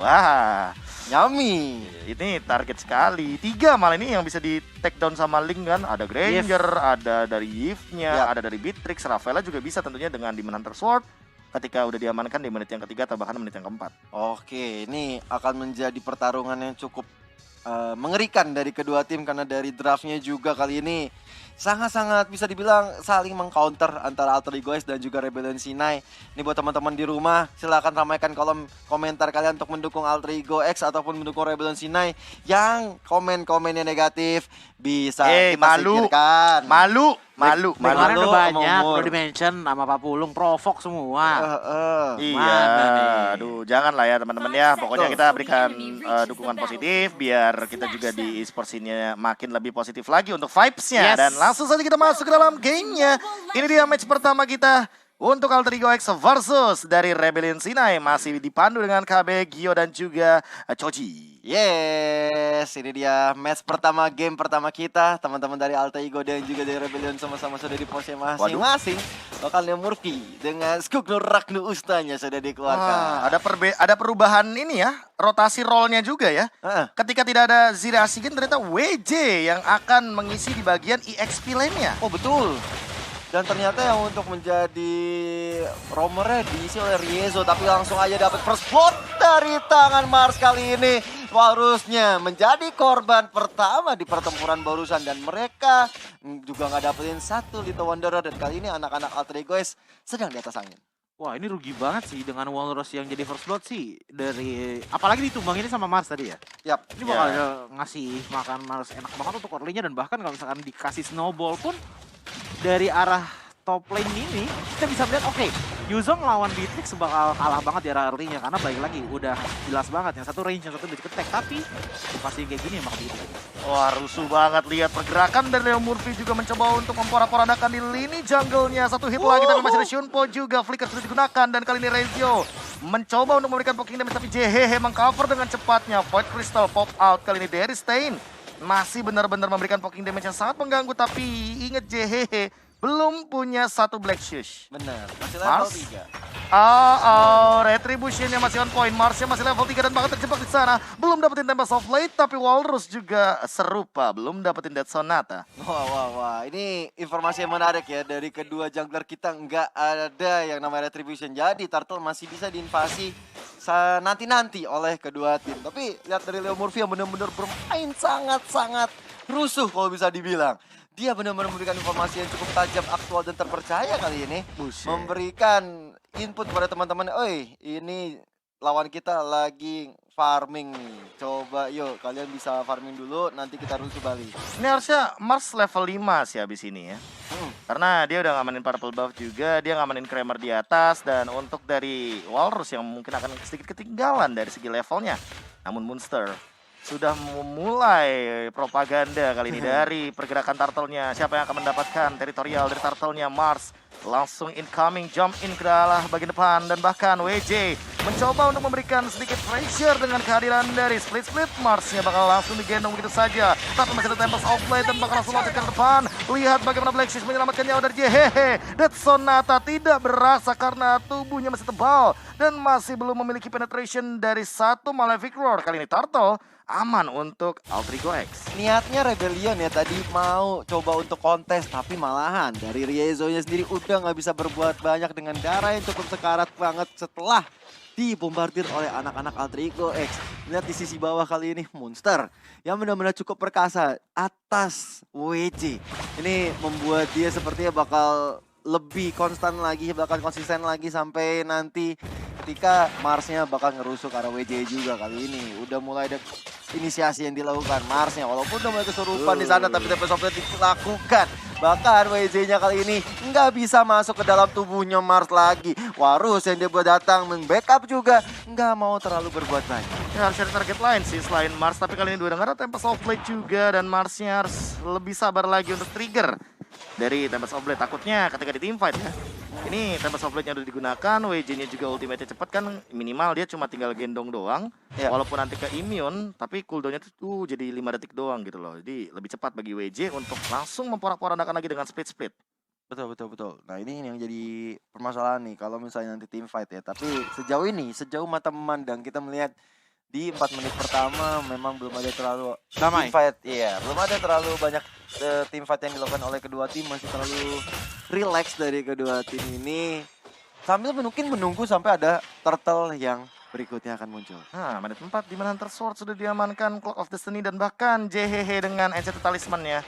Wah, Yummy. ini target sekali. 3 malah ini yang bisa di take down sama Link kan. Ada Granger, ada dari Yves-nya, ada dari Beatrix, Rafaela juga bisa tentunya dengan Demon Hunter Sword. Ketika udah diamankan di menit yang ketiga atau bahkan menit yang keempat. Oke, ini akan menjadi pertarungan yang cukup mengerikan dari kedua tim karena dari draftnya juga kali ini sangat-sangat bisa dibilang saling mengcounter antara Alter Ego X dan juga Rebellion Sinai. Ini buat teman-teman di rumah, silahkan ramaikan kolom komentar kalian untuk mendukung Alter Ego X ataupun mendukung Rebellion Sinai. Yang komen-komennya negatif bisa kita singkirkan. Malu. Kemarin udah banyak, udah di-mention sama Pak Pulung, provok semua. Iya, aduh jangan lah ya teman-teman ya. Pokoknya kita berikan dukungan positif biar kita juga di e-sports ini makin lebih positif lagi untuk vibes-nya. Dan langsung saja kita masuk ke dalam gamenya. Ini dia match pertama kita untuk Alter Ego X versus dari Rebellion Sinai. Masih dipandu dengan KB, Gio dan juga Choji. Yes, ini dia match pertama, game pertama kita. Teman-teman dari Alter Ego dan juga dari Rebellion sama-sama sudah di posnya masing-masing. Bakal Murphy dengan Skugno Ragnu Ustanya sudah dikeluarkan. Ada perubahan ini ya, rotasi role-nya juga ya. Ketika tidak ada Zira Asigen, ternyata WJ yang akan mengisi di bagian EXP lane-nya. Oh betul. Dan ternyata yang untuk menjadi roamernya diisi oleh Riezo. Tapi langsung aja dapat first blood dari tangan Mars kali ini. Harusnya menjadi korban pertama di pertempuran barusan. Dan mereka juga nggak dapetin satu Little Wanderer. Dan kali ini anak-anak Alter Ego X sedang di atas angin. Wah ini rugi banget sih dengan Walrus yang jadi first blood sih. Apalagi ditumbang ini sama Mars tadi ya. Yap. Ini bakal ngasih makan Mars enak banget untuk early-nya. Dan bahkan kalau misalkan dikasih snowball pun dari arah top lane ini kita bisa melihat Yuzong lawan Beatrix bakal kalah banget di arah early-nya karena balik lagi udah jelas banget yang satu range, yang satu bisa ketek, tapi pasti kayak gini emang Beatrix. Wah rusuh banget lihat pergerakan dari Leo Murphy juga mencoba untuk memporak-porandakan di lini jungle-nya. Satu hit lagi tapi masih ada Shunpo juga, flicker sudah digunakan dan kali ini Rezio mencoba untuk memberikan poking damage tapi JHH mengcover dengan cepatnya. Void Crystal pop out kali ini dari Stain. Masih benar-benar memberikan poking damage yang sangat mengganggu tapi inget JHH belum punya satu Black Shoes. Bener, masih level 3. Retribution-nya masih on point. Mars-nya masih level 3 dan bahkan terjebak di sana. Belum dapetin Tempest of Late tapi Walrus juga serupa. Belum dapetin Death Sonata. Wah. Ini informasi yang menarik ya. Dari kedua jungler kita nggak ada yang namanya Retribution. Jadi Turtle masih bisa diinvasi nanti-nanti oleh kedua tim. Tapi lihat dari Leo Murphy yang benar-benar bermain sangat-sangat rusuh kalau bisa dibilang. Dia benar-benar memberikan informasi yang cukup tajam, aktual dan terpercaya kali ini. Memberikan input kepada teman-teman. Oi, ini lawan kita lagi farming nih. Coba yuk kalian bisa farming dulu, nanti kita rusuh balik. Ini harusnya Mars level 5 sih habis ini ya. Karena dia udah ngamanin purple buff juga, dia ngamanin Kramer di atas. Dan untuk dari Walrus yang mungkin akan sedikit ketinggalan dari segi levelnya. Namun Monster sudah memulai propaganda kali ini dari pergerakan turtle-nya. Siapa yang akan mendapatkan teritorial dari turtle-nya? Mars langsung incoming, jump in ke dalam bagian depan. Dan bahkan WJ mencoba untuk memberikan sedikit pressure dengan kehadiran dari split. Mars-nya bakal langsung digendong begitu saja. Tapi masih ada Tempest of Late dan bakal langsung loncat ke depan. Lihat bagaimana Black Shoes menyelamatkan nyawa dari JHH. Death Sonata tidak berasa karena tubuhnya masih tebal. Dan masih belum memiliki penetration dari satu Malefic Roar. Kali ini Turtle aman untuk Alter Ego X. Niatnya Rebellion ya tadi mau coba untuk kontes, tapi malahan dari Riezo-nya sendiri udah nggak bisa berbuat banyak dengan darah yang cukup sekarat banget setelah dibombardir oleh anak-anak Alter Ego X. Lihat di sisi bawah kali ini Monster yang benar-benar cukup perkasa atas WJ. Ini membuat dia sepertinya bakal lebih konstan lagi, bahkan konsisten lagi sampai nanti ketika Mars-nya bakal ngerusuh ke arah WJ juga kali ini. Udah mulai ada inisiasi yang dilakukan Mars-nya, walaupun udah mulai kesurupan di sana tapi Tempest of Late dilakukan. Bahkan WJ-nya kali ini nggak bisa masuk ke dalam tubuhnya Mars lagi. Warus yang dia buat datang membackup juga nggak mau terlalu berbuat banyak. Ya, harus cari target lain sih selain Mars, tapi kali ini udah ada Tempest of Late juga dan Mars-nya harus lebih sabar lagi untuk trigger dari Tempest of Blade. Takutnya ketika di teamfight ya. Ini Tempest of Blade-nya udah digunakan, WJ-nya juga ultimate-nya cepat kan, minimal dia cuma tinggal gendong doang. Ya. Walaupun nanti ke immune, tapi cooldown-nya tuh jadi 5 detik doang gitu loh. Jadi lebih cepat bagi WJ untuk langsung memporak-porandakan lagi dengan split-split. Betul. Nah ini yang jadi permasalahan nih kalau misalnya nanti teamfight ya. Tapi sejauh ini, sejauh mata memandang kita melihat di 4 menit pertama memang belum ada terlalu Damai. team fight. Iya, belum ada terlalu banyak team fight yang dilakukan oleh kedua tim, masih terlalu relax dari kedua tim ini. Sambil mungkin menunggu sampai ada turtle yang berikutnya akan muncul. Nah, menit 4 di mana Hunter Sword sudah diamankan, Clock of Destiny dan bahkan JHH dengan Enchanted Talisman-nya.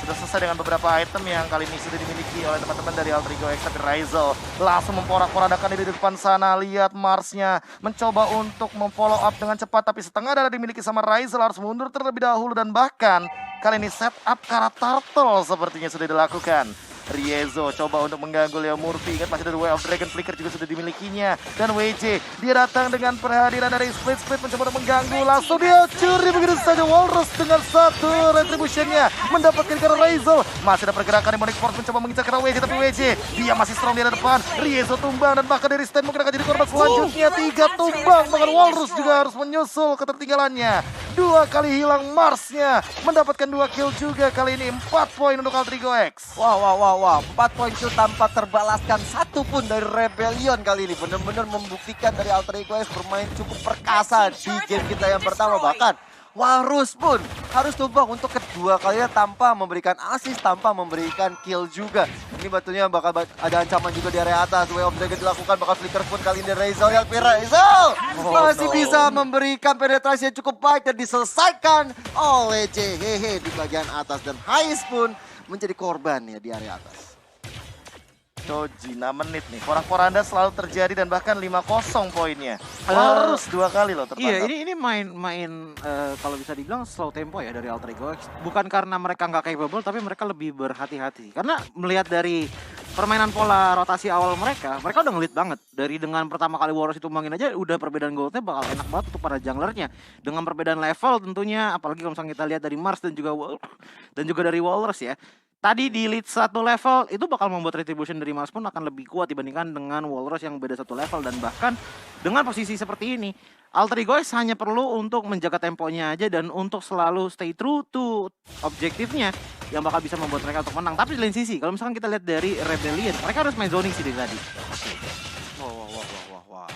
Sudah selesai dengan beberapa item yang kali ini sudah dimiliki oleh teman-teman dari Alter Ego X. Tapi Raizel langsung memporak-porandakan diri di depan sana. Lihat Marsnya mencoba untuk memfollow up dengan cepat. Tapi setengah darah dimiliki sama Raizel, harus mundur terlebih dahulu. Dan bahkan kali ini setup Kara Turtle sepertinya sudah dilakukan. Riezo coba untuk mengganggu Leo Murphy. Ingat masih ada Way of Dragon, Flicker juga sudah dimilikinya. Dan WJ, dia datang dengan perhadiran dari Split mencoba untuk mengganggu. Langsung dia curi begitu saja. Walrus dengan satu retributionnya mendapatkan karena Raizel. Masih ada pergerakan Demonic Force mencoba mengincar karena WJ. Tapi WJ, dia masih strong di depan. Riezo tumbang dan bahkan dari stand mungkin akan jadi korban selanjutnya. 3 tumbang, bahkan Walrus juga harus menyusul ketertinggalannya. 2 kali hilang Marsnya, mendapatkan 2 kill juga kali ini. 4 poin untuk Alter Ego X. Wah, 4 poin itu tanpa terbalaskan satu pun dari Rebellion kali ini. Benar-benar membuktikan dari Alter Ego X bermain cukup perkasa di game kita yang pertama. Bahkan Walrus pun harus tumbang untuk kedua kalinya tanpa memberikan assist, tanpa memberikan kill juga. Ini batunya bakal ada ancaman juga di area atas. Way of Dragon dilakukan, bakal Flicker pun kali ini Raizel. Lihat Raizel masih bisa memberikan penetrasi yang cukup baik dan diselesaikan oleh JHH di bagian atas. Dan Hais pun menjadi korban ya di area atas. Choji 6 menit nih. Porak-poranda selalu terjadi dan bahkan 5-0 poinnya. Harus 2 kali loh tertangkap. Iya, ini main kalau bisa dibilang slow tempo ya dari Alter Ego X. Bukan karena mereka nggak capable, tapi mereka lebih berhati-hati. Karena melihat dari permainan pola rotasi awal mereka udah ngelit banget. Dari dengan pertama kali Walrus itu tumbangin aja, udah perbedaan goldnya bakal enak banget untuk para junglernya. Dengan perbedaan level tentunya, apalagi kalau misalnya kita lihat dari Mars dan juga dari Walrus ya. Tadi di lead 1 level itu bakal membuat retribution dari Mars pun akan lebih kuat dibandingkan dengan Walrus yang beda 1 level. Dan bahkan dengan posisi seperti ini, Alter Ego X hanya perlu untuk menjaga temponya aja dan untuk selalu stay true to objektifnya yang bakal bisa membuat mereka untuk menang. Tapi di lain sisi, kalau misalkan kita lihat dari Rebellion, mereka harus main zoning sih dari tadi. Wah.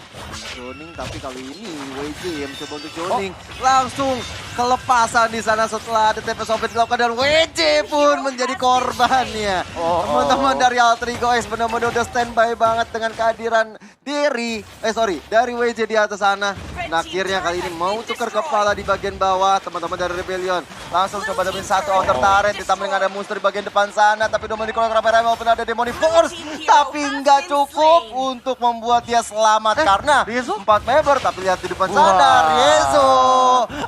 Zoning, tapi kali ini WJ yang mencoba untuk zoning. Langsung kelepasan di sana setelah ada TP Soviet dilakukan dan WJ pun menjadi korbannya. Teman-teman dari Alter Ego X benar-benar udah standby banget dengan kehadiran dari WJ di atas sana. Nah, akhirnya kali ini mau tukar kepala di bagian bawah teman-teman dari Rebellion. Langsung coba dapetin satu outer turret, ditambah dengan ada monster di bagian depan sana. Tapi Dominic Rame-Rame walaupun ada Demonic Force, tapi nggak cukup untuk membuat dia selamat. Karena 4 member, tapi lihat di depan sana, Riezo.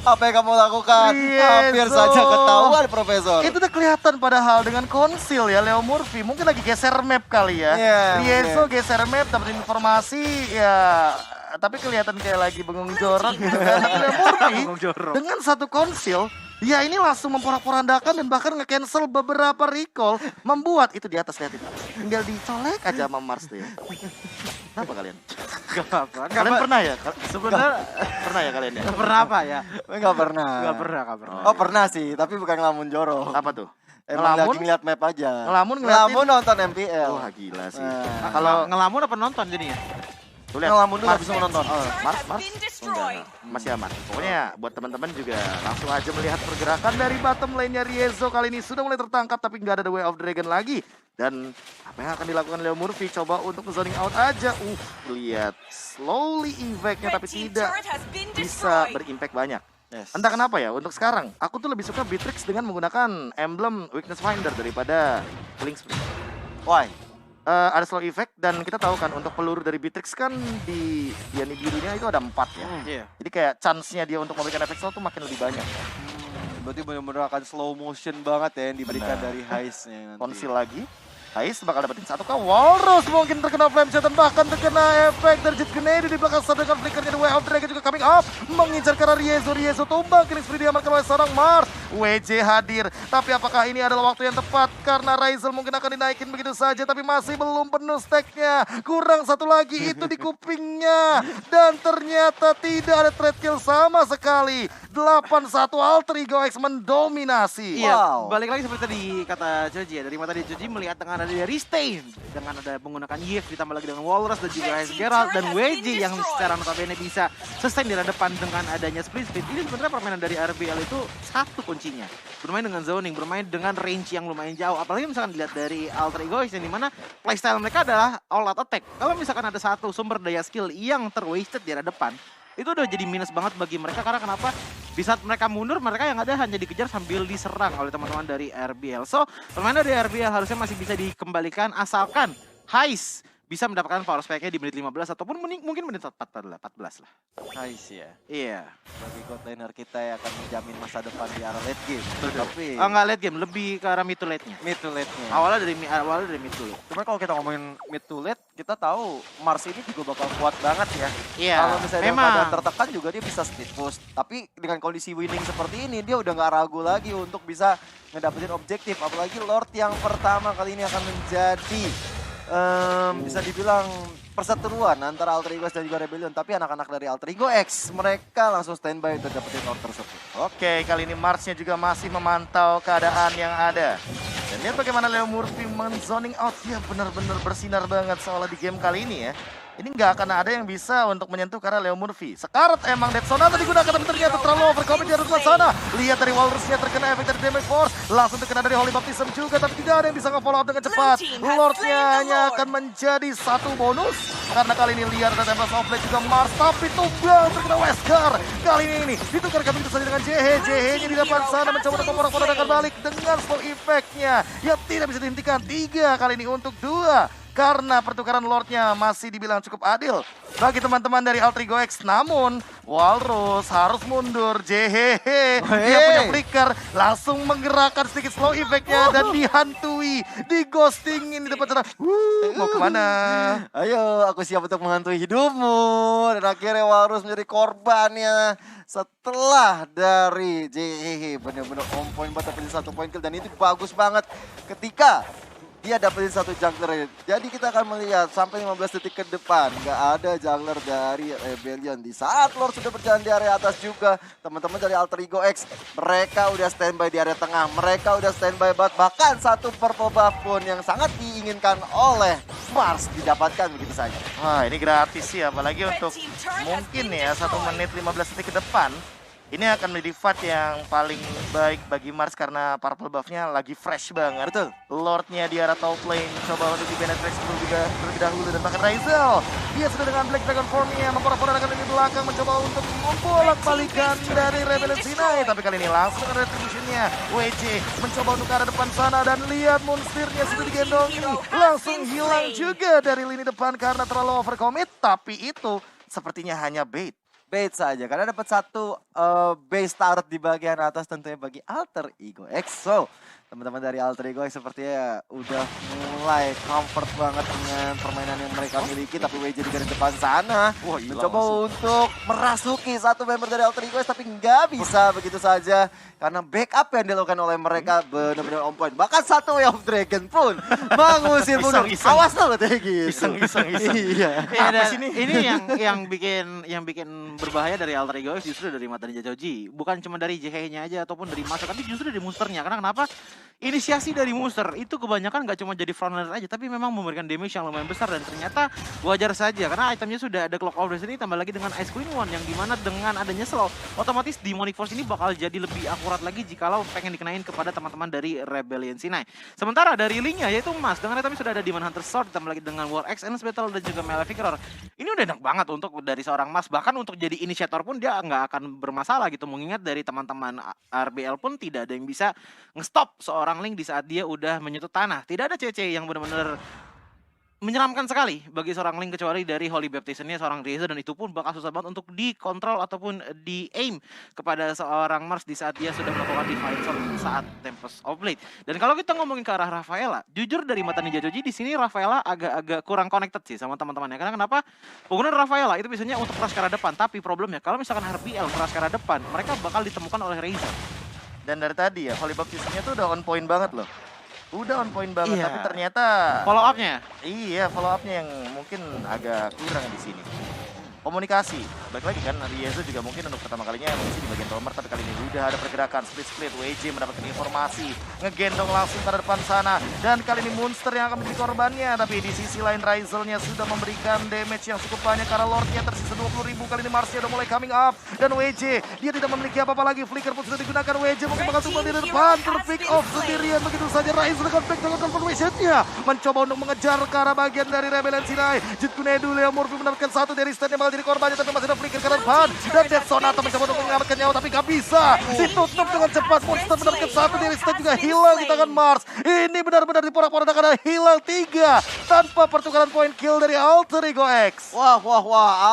Apa yang kamu lakukan? Hampir saja ketahuan, Profesor. Itu udah kelihatan padahal dengan konsil ya Leo Murphy. Mungkin lagi geser map kali ya. Riezo geser map, dapat informasi ya. Tapi kelihatan kayak lagi bengong jorok gitu kan. Tapi Leo Murphy dengan satu konsil, ya ini langsung memporak-porandakan dan bahkan nge-cancel beberapa recall. Membuat itu di atas, lihat itu. Tinggal dicolek aja sama Mars tuh ya. Kenapa kalian? Gak apa-apa. Kalian pernah ya? Sebenarnya Pernah ya kalian ya? gak pernah apa ya? Nggak pernah. Gak pernah. Oh, pernah sih, tapi bukan ngelamun jorok. Apa tuh? Emang Ngelamun? lagi ngeliat map aja. Ngelamun nonton MPL. Wah gila sih. Kalau ngelamun apa nonton jadinya? Tuh lihat. Ngelamun dulu habis menonton. Mars? Enggak, masih aman. Pokoknya buat teman-teman juga langsung aja melihat pergerakan dari bottom lane-nya Riezo kali ini sudah mulai tertangkap tapi nggak ada The Way of Dragon lagi. Dan apa yang akan dilakukan Leo Murphy? Coba untuk zoning out aja. Lihat slowly evac-nya tapi tidak bisa berimpact banyak. Yes. Entah kenapa ya, untuk sekarang aku tuh lebih suka Beatrix dengan menggunakan emblem Weakness Finder daripada Killing Spree. Why? Ada slow effect dan kita tahu kan untuk peluru dari Beatrix kan di Diani birunya itu ada 4 ya. Iya. Jadi kayak chance-nya dia untuk memberikan efek slow tuh makin lebih banyak. Berarti benar-benar akan slow motion banget ya yang diberikan Benar. dari Heist-nya nanti. Konsil lagi. Ais bakal dapetin 1 kah? Walrus mungkin terkena flame shot dan bahkan terkena efek dari Jet Grenade di belakang sana dengan flickernya The Way of Dragon juga coming up. Mengincar karena Riezo tumbang. Killing spree diamankan oleh seorang Mars. WJ hadir. Tapi apakah ini adalah waktu yang tepat? Karena Raizel mungkin akan dinaikin begitu saja. Tapi masih belum penuh stacknya. Kurang 1 lagi itu di kupingnya. Dan ternyata tidak ada trade kill sama sekali. 8-1 Alter Ego X mendominasi. Iya, Wow. balik lagi seperti tadi kata Joji ya. Dari mata dia Joji melihat dengan dengan ada Restain, dengan ada menggunakan Yves ditambah lagi dengan Walrus dan juga Ice Geralt dan WJ yang secara notabene bisa sustain di depan dengan adanya split speed. Ini sebenarnya permainan dari RBL itu satu kuncinya. Bermain dengan zoning, bermain dengan range yang lumayan jauh. Apalagi misalkan dilihat dari Alter Egoist yang dimana playstyle mereka adalah all out attack. Kalau misalkan ada satu sumber daya skill yang terwasted di arah depan, itu udah jadi minus banget bagi mereka karena kenapa? Di saat mereka mundur, mereka yang ada hanya dikejar sambil diserang oleh teman-teman dari RBL. So, permainan dari RBL harusnya masih bisa dikembalikan asalkan Heist bisa mendapatkan power spike-nya di menit 15 ataupun mungkin menit 14 lah. Nice ya. Iya. Bagi god laner kita yang akan menjamin masa depan di arah late game. Tapi Enggak late game, lebih ke arah mid to late-nya. mid to late-nya. Awalnya dari mid to late. Cuma kalau kita ngomongin mid to late, kita tahu Mars ini juga bakal kuat banget ya. Iya. Kalau misalnya Memang. dalam keadaan tertekan juga dia bisa speed push. Tapi dengan kondisi winning seperti ini, dia udah nggak ragu lagi untuk bisa ngedapetin objektif. Apalagi Lord yang pertama kali ini akan menjadi bisa dibilang perseteruan antara Alter Ego dan juga Rebellion. Tapi anak-anak dari Alter Ego X, mereka langsung standby untuk dapetin Lord tersebut. Oke, kali ini Marsnya juga masih memantau keadaan yang ada. Dan lihat bagaimana Leo Murphy men-zoning out. Dia benar-benar bersinar banget soalnya di game kali ini ya. Ini nggak akan ada yang bisa untuk menyentuh karena Leo Murphy. Sekarat emang Dead Sonata digunakan tapi ternyata terlalu overcommit di depan sana. Lihat dari Walrusnya terkena efek dari damage force. Langsung terkena dari Holy Baptism juga tapi tidak ada yang bisa nge-follow up dengan cepat. Lordnya hanya akan menjadi satu bonus. Karena kali ini lihat ada Tempest of Blade juga Mars. Tapi tumbang terkena Wesker. Kali ini ditukarkan begitu saja dengan JH. JH-nya di depan sana mencoba untuk porak-porandakan balik dengan slow effect-nya. Yang tidak bisa dihentikan. 3 kali ini untuk 2. Karena pertukaran Lordnya masih dibilang cukup adil bagi teman-teman dari Alter Ego X. Namun Walrus harus mundur. Jehehe, dia punya flicker, langsung menggerakkan sedikit slow effect-nya dan dihantui, digostingin di depan sana. Mau kemana? Ayo, aku siap untuk menghantui hidupmu. Dan akhirnya Walrus menjadi korbannya setelah dari JHH. Bener-bener on point buat dapetin 1 point kill dan itu bagus banget ketika dia dapetin 1 jungler. Jadi kita akan melihat sampai 15 detik ke depan nggak ada jungler dari Rebellion. Di saat Lord sudah berjalan di area atas juga, teman-teman dari Alter Ego X mereka udah standby di area tengah. Mereka udah standby banget. Bahkan 1 purple buff pun yang sangat diinginkan oleh Mars didapatkan begitu saja. Wah, ini gratis sih, apalagi untuk mungkin ya 1 menit 15 detik ke depan. Ini akan menjadi fight yang paling baik bagi Mars karena purple buff-nya lagi fresh banget. Betul. Lordnya di arah top lane coba untuk di-penetrate terlebih dahulu dan bahkan Raizel. Dia sudah dengan Black Dragon Form-nya memporak-porandakan di belakang mencoba untuk membolak-balikan dari Rebellion Sinai. Tapi kali ini langsung dengan retribution-nya. WJ mencoba untuk ke arah depan sana dan lihat monsternya sudah digendongi. Langsung hilang juga dari lini depan karena terlalu overcommit. Tapi itu sepertinya hanya bait. Bait saja karena dapat 1 base turret di bagian atas tentunya bagi Alter Ego X. So, teman-teman dari Alter Ego X sepertinya udah mulai comfort banget dengan permainan yang mereka miliki. Tapi WJ juga di depan sana mencoba untuk merasuki 1 member dari Alter Ego X tapi nggak bisa begitu saja karena backup yang dilakukan oleh mereka benar-benar on point. Bahkan 1 Way of Dragon pun mengusir mundur. Awas lo katanya gitu. Iseng. Iya. Ini yang bikin berbahaya dari Alter Ego X justru dari mata Ninja Joji. Bukan cuma dari JH-nya aja ataupun dari Masa, tapi justru dari monsternya. Karena kenapa? Inisiasi dari monster itu kebanyakan nggak cuma jadi frontliner aja, tapi memang memberikan damage yang lumayan besar dan ternyata wajar saja karena itemnya sudah ada Clock of Destiny tambah lagi dengan Ice Queen One yang dimana dengan adanya slow otomatis Demonic Force ini bakal jadi lebih akurat lagi jikalau pengen dikenain kepada teman-teman dari Rebellion Sinai. Sementara dari linknya yaitu Mas dengan itemnya sudah ada Demon Hunter Sword tambah lagi dengan War Axe, Endless Battle dan juga Maleficor. Ini udah enak banget untuk dari seorang Mas, bahkan untuk jadi inisiator pun dia nggak akan bermasalah gitu, mengingat dari teman-teman RBL pun tidak ada yang bisa nge-stop seorang Link di saat dia udah menyentuh tanah. Tidak ada CC yang benar-benar menyeramkan sekali bagi seorang Link kecuali dari Holy Baptism-nya seorang Reza, dan itu pun bakal susah banget untuk dikontrol ataupun di-aim kepada seorang Mars di saat dia sudah melakukan Divine Sword saat Tempest of Blade. Dan kalau kita ngomongin ke arah Rafaela, jujur dari mata Ninja Joji di sini Rafaela agak kurang connected sih sama teman-temannya. Karena kenapa? Penggunaan Rafaela itu biasanya untuk keras ke arah depan, tapi problemnya kalau misalkan RBL keras ke arah depan, mereka bakal ditemukan oleh Reza. Dan dari tadi ya, Holy Baptism-nya tuh udah on point banget loh. Udah on point banget, Iya. tapi ternyata Follow up-nya? iya, follow up-nya yang mungkin agak kurang di sini. komunikasi. Baik lagi kan, Riezo juga mungkin untuk pertama kalinya masih di bagian romer, tapi kali ini udah ada pergerakan split. WJ mendapatkan informasi, ngegendong langsung ke depan sana, dan kali ini Monster yang akan menjadi korbannya. Tapi di sisi lain Ryzelnya sudah memberikan damage yang cukup banyak karena Lordnya tersisa 20.000. Kali ini Marsnya udah mulai coming up, dan WJ dia tidak memiliki apa-apa lagi. Flicker pun sudah digunakan. WJ mungkin bakal tumbang di depan, terpick off sendirian begitu saja. Ryzel dengan back dengan confirmation-nya mencoba untuk mengejar ke arah bagian dari Rebellion Sinai. Jit Kunedu, Leo Murphy mendapatkan satu dari stand yang bakal jadi korbannya, tapi masih ada Flicker ke depan, dan Death Sonata mencoba untuk menyelamatkan nyawa, tapi gak bisa. Ditutup dengan cepat. Monster mendapatkan satu dari stand juga hilang di tangan Mars. Ini benar-benar diporak-porandakan, ada hilang 3 tanpa pertukaran point kill dari Alter Ego X. Wah,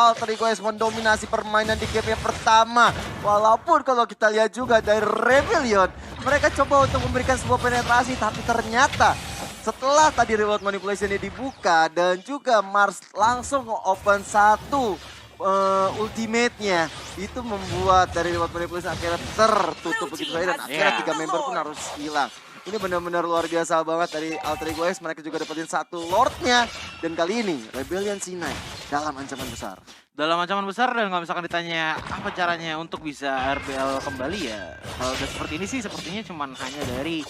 Alter Ego X mendominasi permainan di game yang pertama. Walaupun kalau kita lihat juga dari Rebellion, mereka coba untuk memberikan sebuah penetrasi, tapi ternyata setelah tadi reward manipulation ini dibuka dan juga Mars langsung open satu ultimate-nya, itu membuat dari reward manipulation akhirnya tertutup begitu saja dan akhirnya 3 member pun harus hilang. Ini benar-benar luar biasa banget dari Alter Ego X. Mereka juga dapetin satu Lord-nya. Dan kali ini Rebellion Sinai dalam ancaman besar. Dalam ancaman besar, dan kalau misalkan ditanya apa caranya untuk bisa RBL kembali ya, kalau udah seperti ini sih sepertinya cuman hanya dari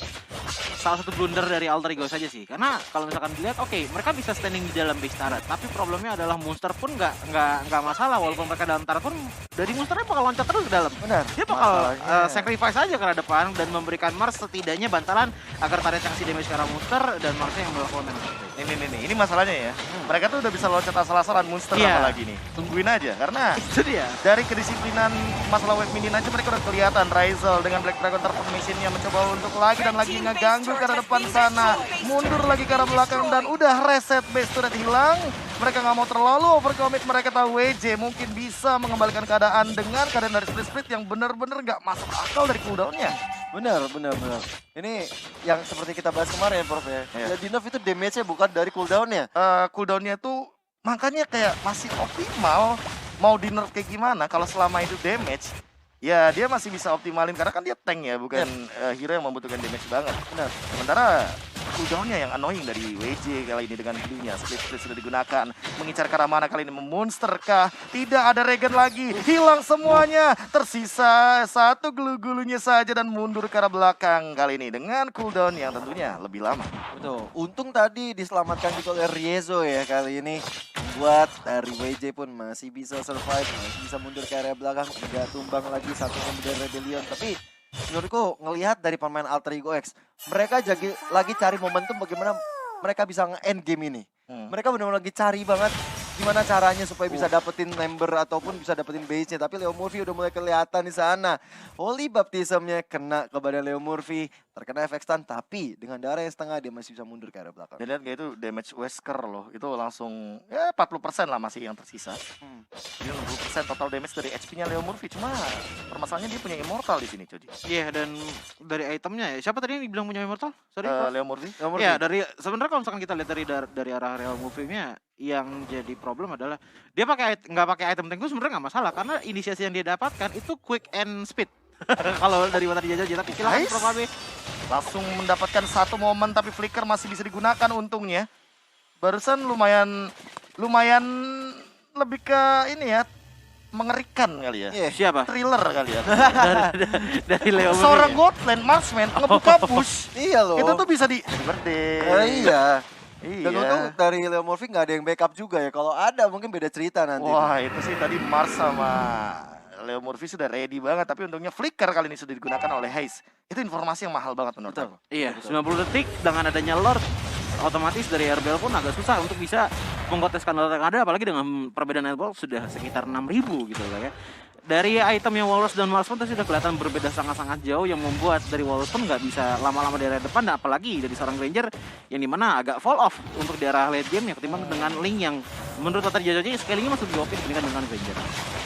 salah satu blunder dari Alter Ego saja sih. Karena kalau misalkan dilihat, oke, mereka bisa standing di dalam base turret, tapi problemnya adalah Monster pun nggak masalah. Walaupun mereka dalam turret pun, dari Monsternya bakal loncat terus ke dalam. Benar. Dia bakal sacrifice aja ke depan dan memberikan Mars setidaknya bantalan agar turretnya kasih damage ke arah Monster dan Marsnya yang melakukan Ini masalahnya ya. Mereka tuh udah bisa loncat asal-asalan Monster apalagi nih. Tungguin aja karena itu dia. Dari kedisiplinan masalah wave minion aja mereka udah kelihatan. Ryzel dengan Black Dragon Transformation-nya mencoba untuk lagi dan lagi ngeganggu ke arah depan sana. Mundur lagi ke arah belakang dan udah reset base turret hilang. Mereka nggak mau terlalu overcommit. Mereka tahu WJ mungkin bisa mengembalikan keadaan dengan keadaan dari split yang bener-bener nggak masuk akal dari cooldown-nya. Benar. Ini yang seperti kita bahas kemarin ya, Prof ya. Ya di nerf itu damage-nya bukan dari cooldown-nya. Cooldown-nya tuh makanya kayak masih optimal. Mau di nerf kayak gimana kalau selama itu damage, ya dia masih bisa optimalin karena kan dia tank ya, bukan hero yang membutuhkan damage banget. Benar. Sementara cooldown-nya yang annoying dari WJ kali ini dengan blue-nya. Split sudah digunakan. Mengincar ke arah mana kali ini? Monster kah? Tidak ada regen lagi. Hilang semuanya. Tersisa satu gulu-gulunya saja dan mundur ke arah belakang kali ini. Dengan cooldown yang tentunya lebih lama. Betul. Untung tadi diselamatkan juga oleh Riezo ya kali ini. Buat dari WJ pun masih bisa survive. Masih bisa mundur ke area belakang. Tidak tumbang lagi satu kemudian Rebellion. Tapi menurutku ngelihat dari pemain Alter Ego X, mereka lagi cari momentum bagaimana mereka bisa nge-end game ini. Mereka benar-benar lagi cari banget gimana caranya supaya bisa dapetin member ataupun bisa dapetin base-nya. Tapi Leo Murphy udah mulai kelihatan di sana. Holy Baptism-nya kena ke badan Leo Murphy, terkena efek stun, tapi dengan darah yang setengah dia masih bisa mundur ke arah belakang. Dan lihat kayak itu damage Wesker loh, itu langsung ya 40% lah masih yang tersisa. Jadi 60% total damage dari HP-nya Leo Murphy. Cuma permasalahannya dia punya immortal di sini, Codi. Iya, dan dari itemnya ya. Siapa tadi yang dibilang punya immortal? Sorry, Leo Murphy. Ya, dari sebenarnya kalau misalkan kita lihat dari arah Leo Murphy-nya, yang jadi problem adalah dia nggak pakai item tank itu sebenarnya nggak masalah karena inisiasi yang dia dapatkan itu quick and speed. Kalau dari mata dijajah, tapi silakan Prof AB. Langsung mendapatkan satu momen tapi flicker masih bisa digunakan untungnya. Barusan lumayan lebih ke ini ya, mengerikan kali ya. Siapa? Thriller kali ya. dari Leo Murphy. Seorang Godland marksman ngebuka push. Iya loh. Itu tuh bisa di birthday. Iya. Iya. Dan untung dari Leo Murphy nggak ada yang backup juga ya. Kalau ada mungkin beda cerita nanti. Wah itu sih tadi Mars sama Leo Murphy sudah ready banget. Tapi untungnya flicker kali ini sudah digunakan oleh Haze. Itu informasi yang mahal banget menurut aku. Iya, 90 detik dengan adanya Lord, otomatis dari RBL pun agak susah untuk bisa mengkonteskan Lord yang ada. Apalagi dengan perbedaan RBL sudah sekitar 6.000 gitu lah ya. Dari item yang Walrus dan Mars pun sudah kelihatan berbeda sangat-sangat jauh, yang membuat dari Walrus pun nggak bisa lama-lama di area depan, dan apalagi dari seorang Ranger yang dimana agak fall off untuk di arah late game ya, ketimbang dengan Link yang menurut Tata Jajahnya scalingnya masih lebih oke dibandingkan dengan Ranger.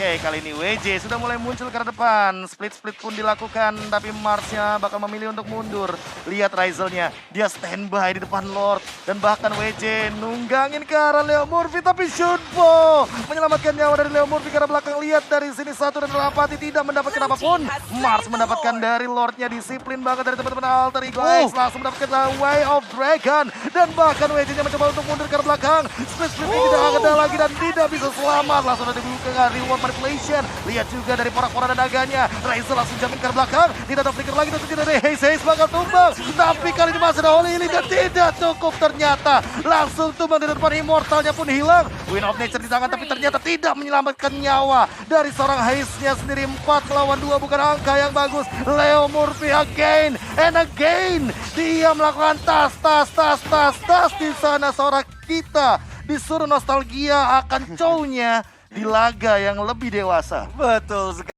Oke, kali ini WJ sudah mulai muncul ke arah depan. Split pun dilakukan, tapi Marsnya bakal memilih untuk mundur. Lihat Ryzelnya, dia standby di depan Lord. Dan bahkan WJ nunggangin ke arah Leo Murphy, tapi Shunpo menyelamatkan nyawa dari Leo Murphy ke arah belakang. Lihat dari sini satu dan Rapati tidak mendapatkan apapun. Mars mendapatkan dari Lordnya, disiplin banget dari teman-teman Alter Ego X. Langsung mendapatkan Way of Dragon. Dan bahkan WJ-nya mencoba untuk mundur ke arah belakang. Split tidak akan ada lagi dan tidak bisa selamat. Langsung ada dibuka reward manipulation. Lihat juga dari porak-porak dan naganya. Razer langsung jamin ke belakang. Tidak ada flicker lagi dan tidak ada Haze bakal tumbang. Tapi kali ini masih ada Holy Lily dan tidak cukup ternyata. Langsung tumbang di depan Immortalnya pun hilang. Win of Nature di tangan tapi ternyata tidak menyelamatkan nyawa dari seorang Haze-nya sendiri. 4 melawan 2 bukan angka yang bagus. Leo Murphy again and again. Dia melakukan tas di sana. Seorang kita disuruh nostalgia akan cownya di laga yang lebih dewasa. Betul sekali.